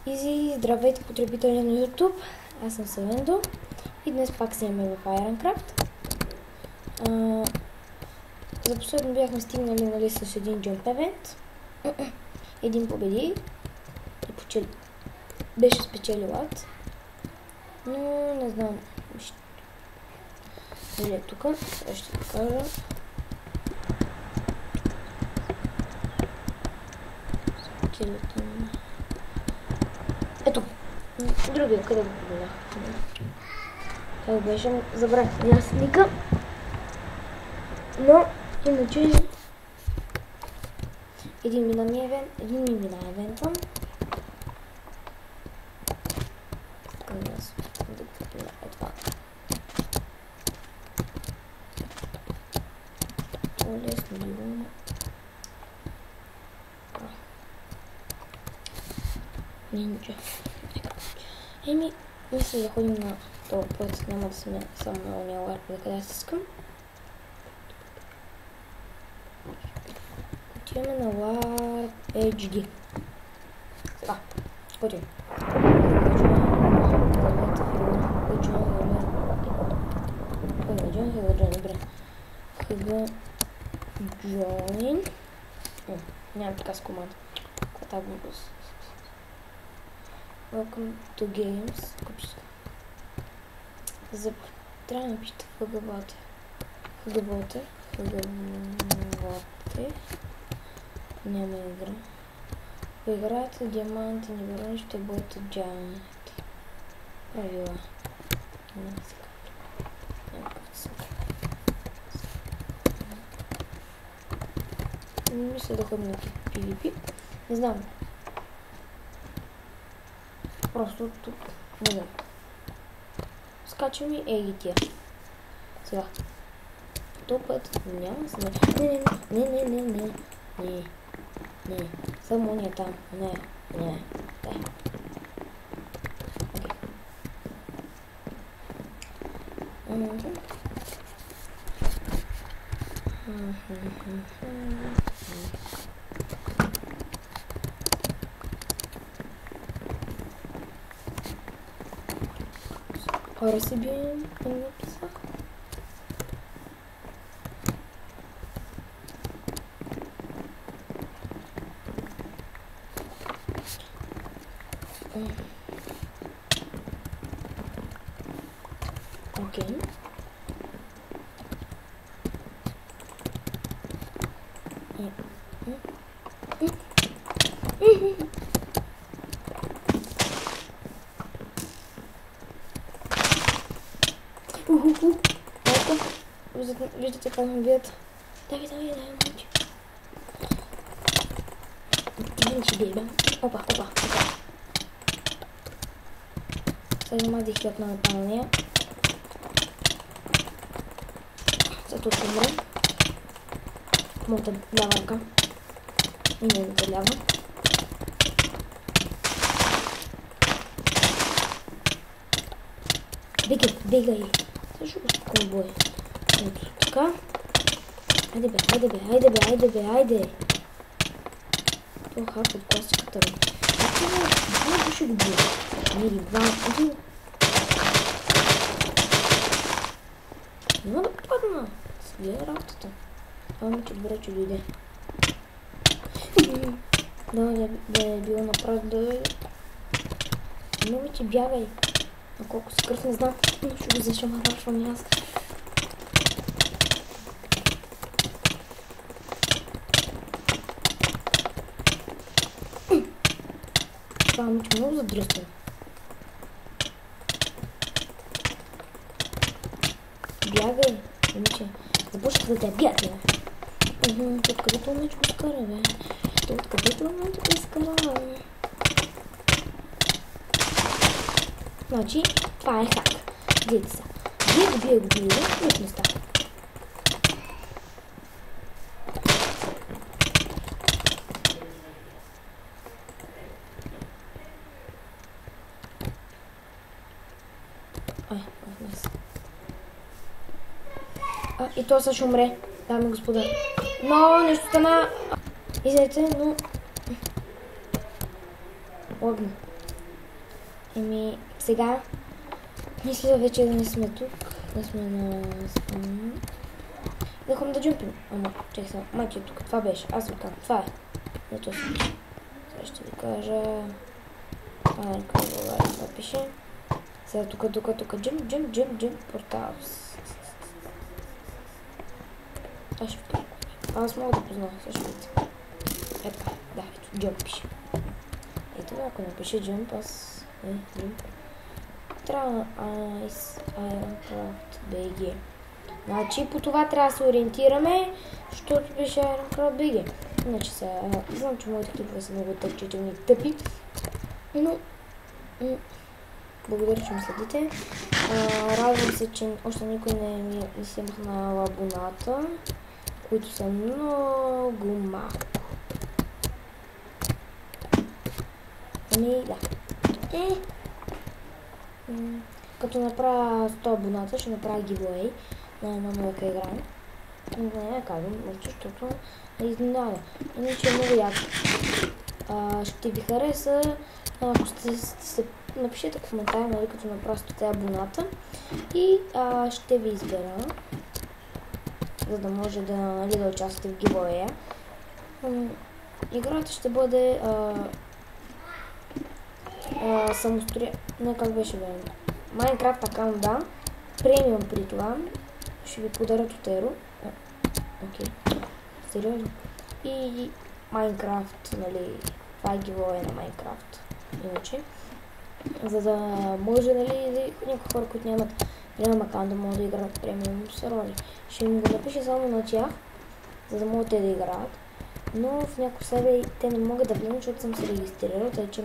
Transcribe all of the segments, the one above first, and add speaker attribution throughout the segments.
Speaker 1: И здравейте, потребители на YouTube, аз съм Савендо и днес пак снимаме в Ironcraft. За последно бяхме стигнали с един jump event. Един победи и беше спечелил ад. Но не знам. Или тук, ще покажа. Ето, другия, къде го победах? Как беше? Забравих ясника. Но, иначе, един ми мина евента. Искам да купим това. Лесно било. Нинджа. Еми, мисля да ходим на този път, няма да сме само на уния ларк, за къде аз искам. Отиваме на ларк HD. Сега, ходим. Join. Нямам така с команда. Welcome to games. Трябва да напишете хъгавате. Няма игра. Ако играете диаманти и барони, ще бъдете джайанти. Правила. Мисля да ходим на PvP. Не знам. Просто тук не знам. Скачам и ей ги тия. Сега. Този път няма сме. Не. Само не там. Не. Дай. Хора си бием, не написах. Окей. Виждате как ме бият. Давай, момче. Един ще бие, бе. Опа. Сега няма да изхлят на напалния. Сега тук ще умре. Моята лява ръка. И нейната лява. Бегай. Също го бой. Ето така. Хайде. Това хак от класиката ми. Това ще го бие. Не, един. Няма да падна. Следа работата. Това момиче добре, че дойде. Да е било направо да... Момиче, бягай. На колко си кръв не знам. Ще го зашамарашвам и аз. Това момиче много задръствам. Бягай, момиче. Започнах да те бият, бе. Откъдето момиче го скара, бе. Откъдето момиче го скара, бе. Значи, това е хак. Видите са. Бие го, нищо не става. И то също ще умре, дами и господа. Но нещо стана. Извинете, но... Лагна. Еми, сега мисля вече да не сме тук, да сме на спам. Да ходим да джумпим. Ама, чех сега, майки тук, това беше, аз ви казвам, това е. Ето си пише. Сега ще ви кажа... Това пише. Сега тук, джумп, порталс. Аз ще покажа. Аз мога да познавам, също видите. Ето, да, ето, джумп пише. Ето, ако напише джумп, аз... джумп. Трябва Ice Ironcraft BG. Значи по това трябва да се ориентираме, защото беше Ironcraft BG. Иначе сега, знам, че моите клипове са много тъпчителни и тъпи, но благодаря, че ме следите. Радвам се, че още никой не си махнал абоната, които са много малко. Ами, да. Като направя 100 абоната, ще направя giveaway на една новака игра. Не казвам, защото е изненада. Иначе е много яко. Ще ви хареса, ако напишете коментар, нали, като направя 100 абоната и ще ви избера, за да може да, нали, да участвате в giveaway. Играта ще бъде не, как беше бе? Minecraft аккаунт, да. Премиум при това. Ще ви подарят от Еро. Окей. Сериозно. И Minecraft, нали, това е giveaway на Minecraft. Иначе. За да може, нали, някои хора, които нямат аккаунт, да могат да играят премиум сервери. Ще им го напиша само на тях, за да могат те да играят. Но в някои сервери те не могат да влезнат, защото съм се регистрирал, тъй че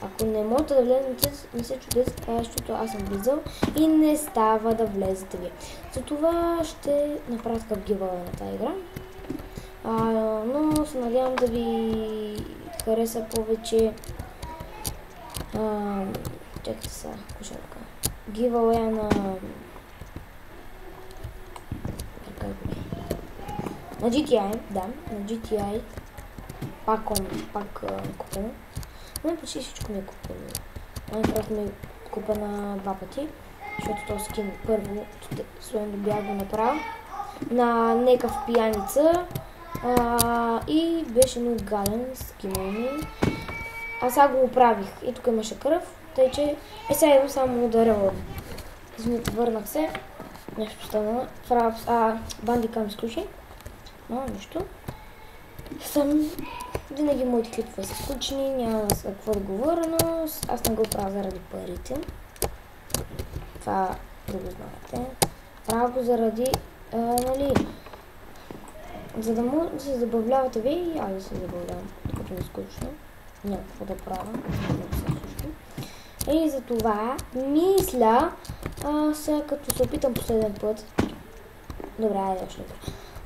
Speaker 1: ако не могат да влезнат, не се чудете, защото аз съм влизал и не става да влезете вие. Затова ще направя такъв giveaway на тази игра. Но се надявам да ви хареса повече. Чакайте сега, кошелка. Giveaway на GTI, да, на GTI пак купено. Но почти всичко ми е купено. Minecraft ми е купена 2 пъти, защото този скин първо своен бях го направил на некъв пияница и беше много гаден скина ми. Аз сега го оправих и тук имаше кръв, тъй че сега имам само ударя. Извинете, върнах се, нещо стана, бандикам изключи. Но нищо. Винаги моите клипове са скучни, няма какво да говоря, но аз не го правя заради парите. Това да го знаете. Правя го заради, нали, за да може да се забавлявате вие и аз да се забавлявам, докато ми е скучно. Няма какво да правя, и за това мисля, сега като се опитам последен път. Добре, айде още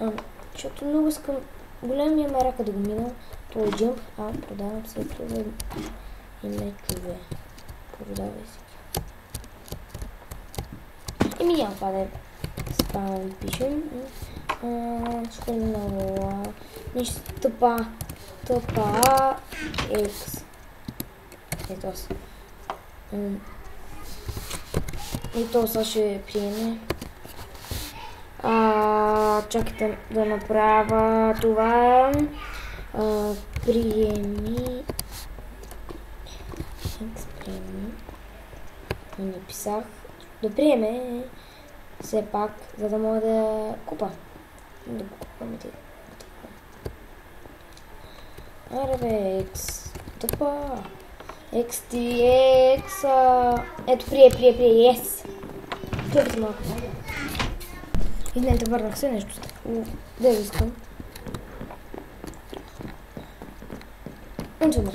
Speaker 1: не. Защото много искам големия мерака да го минам. Това е джъмп. Продавам се това и мечове. Продавай си. Еми няма това да е спам пишем. Ще много нещо тъпа X. Ето аз. И то сега ще приеме. Чакайте да направя това. Приеми. Написах. Да приеме. Все пак, за да мога да купа. Да го купаме ти. Аре бе, X. Тъпа. XTX. Ето, прие. Yes. Тъпа малко. Извинете, върнах се нещо. Да искам. Унчаме.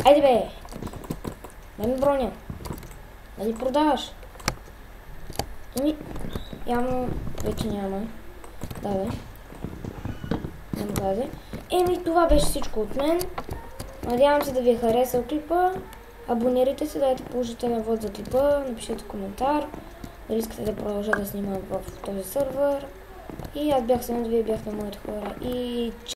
Speaker 1: Айде бе! Дай ми броня. Дали продаваш? Еми, явно вече няма. Да бе. Няма даде. Еми, това беше всичко от мен. Надявам се да ви е харесал клипа. Абонирайте се, дайте положителен вод за клипа, напишете коментар, дали искате да продължа да снимам в този сървър. И аз бях с вие бяхте моите хора. И